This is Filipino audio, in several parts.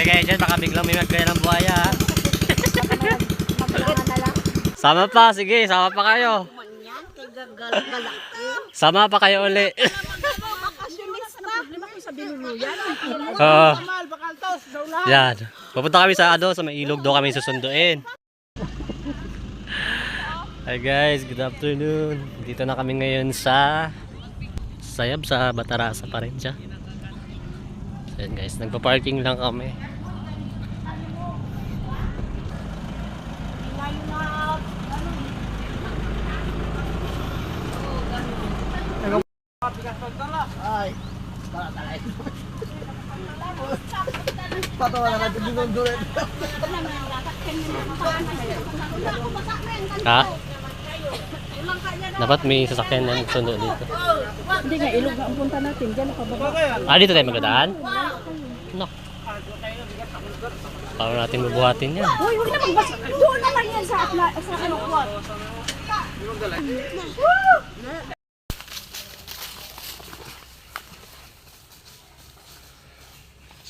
Ingat kayo dyan, baka biglang may magkaya ng buhaya ha. Sama pa, sige, sama pa kayo. Sama pa kayo uli. Yan. Pupunta kami sa sa may ilog daw kami susunduin. Hi guys, good afternoon. Dito na kami ngayon sa Sayab sa Batarasa pa rin siya. So yan guys, nagpa-parking lang kami. Ay, patawa na natin yung dulit. Ha? Dapat may sasakyan na sundo dito. Hindi nga, ilog na ang punta natin. Diyan nakababa. Dito tayo magdaan? No. Paano natin mabuhatin yan? Uy, huwag na magbasa. Doon na lang yan sa ano ko.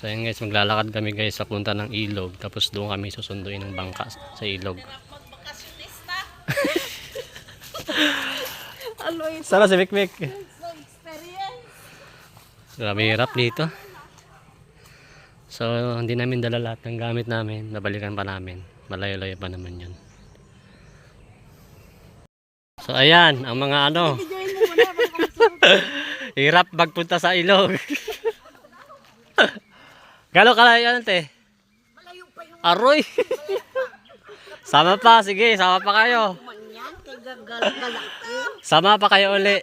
So yun guys, maglalakad kami guys sa punta ng ilog. Tapos doon kami susunduin ng bangka sa ilog. Sana si Mikmik. Grabe hirap dito. So hindi namin dala lahat ng gamit namin. Nabalikan pa namin. Malayo-layo pa naman yun. So ayan, ang mga ano. Hirap magpunta sa ilog. Galo kalayo yan te? Aroy. Sama pa, sige, sama pa kayo. Sama pa kayo uli.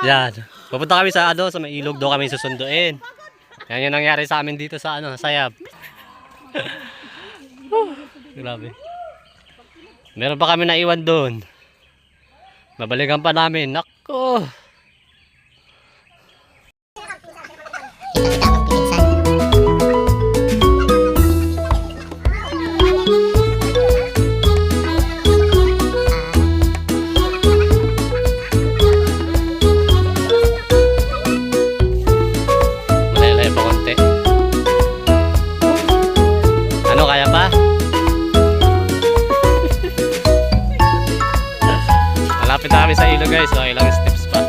Yan. Pupunta kami sa sa may ilog daw kami susunduin. Yan yung nangyari sa amin dito sa Sayab. Grabe. Meron pa kami naiwan doon. Babalikan pa namin. Nako. Malapit na kami sa ilog guys, so ilang steps pa.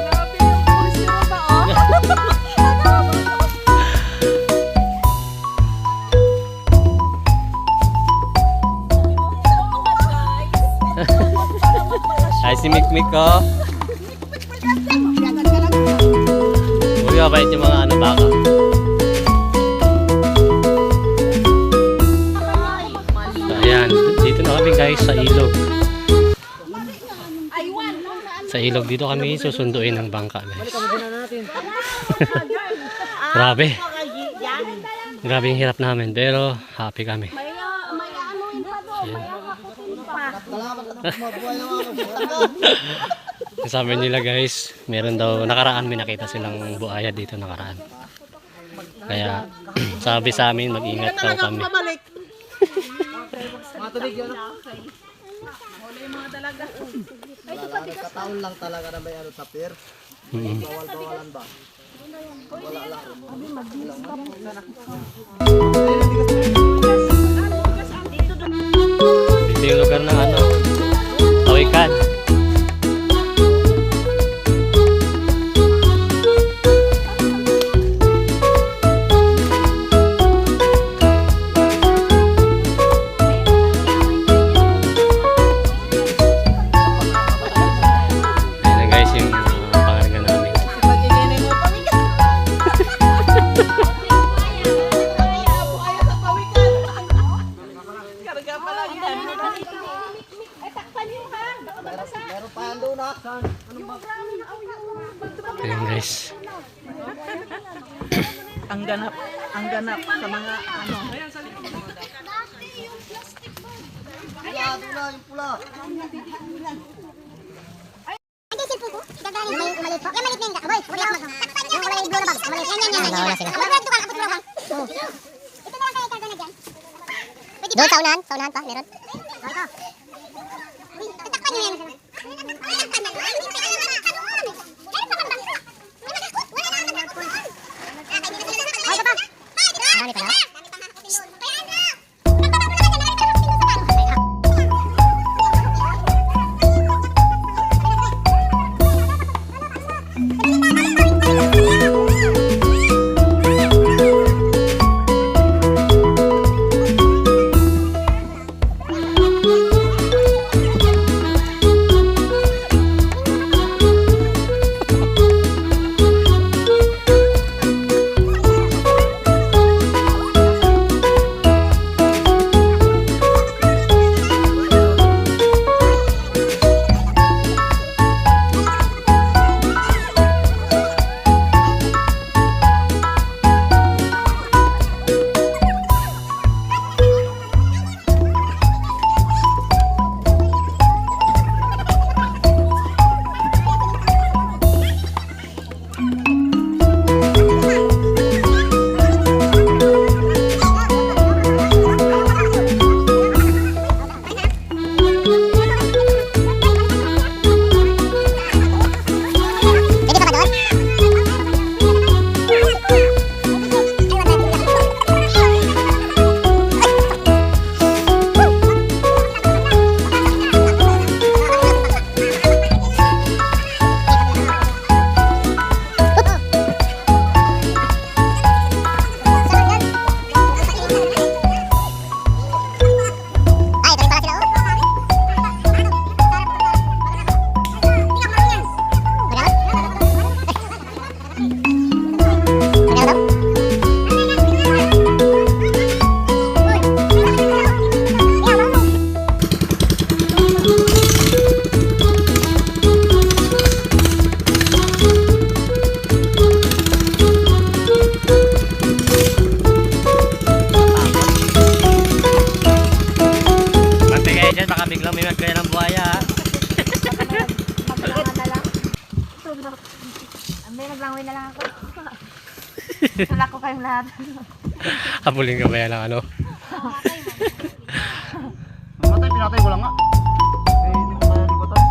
Ay si Mikmik ko. Uy, mabait yung mga baka. So, ayan, dito na kami guys sa ilog. Sa ilog dito kami susunduin ng bangka guys. Grabe. Grabe yung hirap namin pero happy kami. Sabi nila guys, meron daw nakaraan, may nakita silang buhaya dito nakaraan. Kaya sabi sa amin mag-ingat daw kami. Kataon lang talaga na may sa pier. Bawal-bawalan ba? Wala lang. Dito yung lugar ng Tawikan. Ayan guys. Ang ganap sa mga ano. Yung pula. Ay, cellphone ko. Gagaling may maliit po. Yung maliit na yun. Aboy, yung maliit blue na bag. Maliit. Yan. Nawala sila. Ito na lang kayo karga na dyan. Doon, saunahan pa. Meron. Tatakpan nyo yan. Maglangoy na lang ako. Tulak ko kayong lahat. Habulin ka ba yan ng ano? Mamatay, pinatay ko lang nga. Eh, hindi ko maliligotan.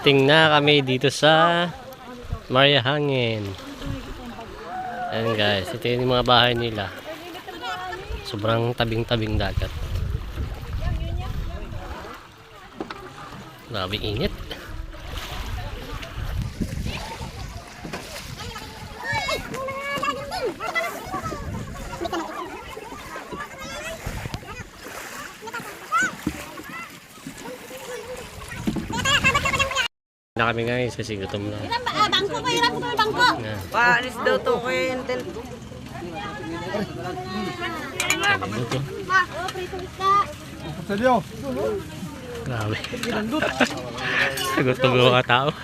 Dating na kami dito sa Maria Hangin. Ayan guys, ito yung mga bahay nila. Sobrang tabing-tabing dagat. Grabe init. Na kami ngayon kasi gutom na. Bangko ko, hirap ko bangko. Yan. Paalis daw to ko yung tent. Ano to? Prito isda. Seryo? Grabe. Gutom yung mga tao.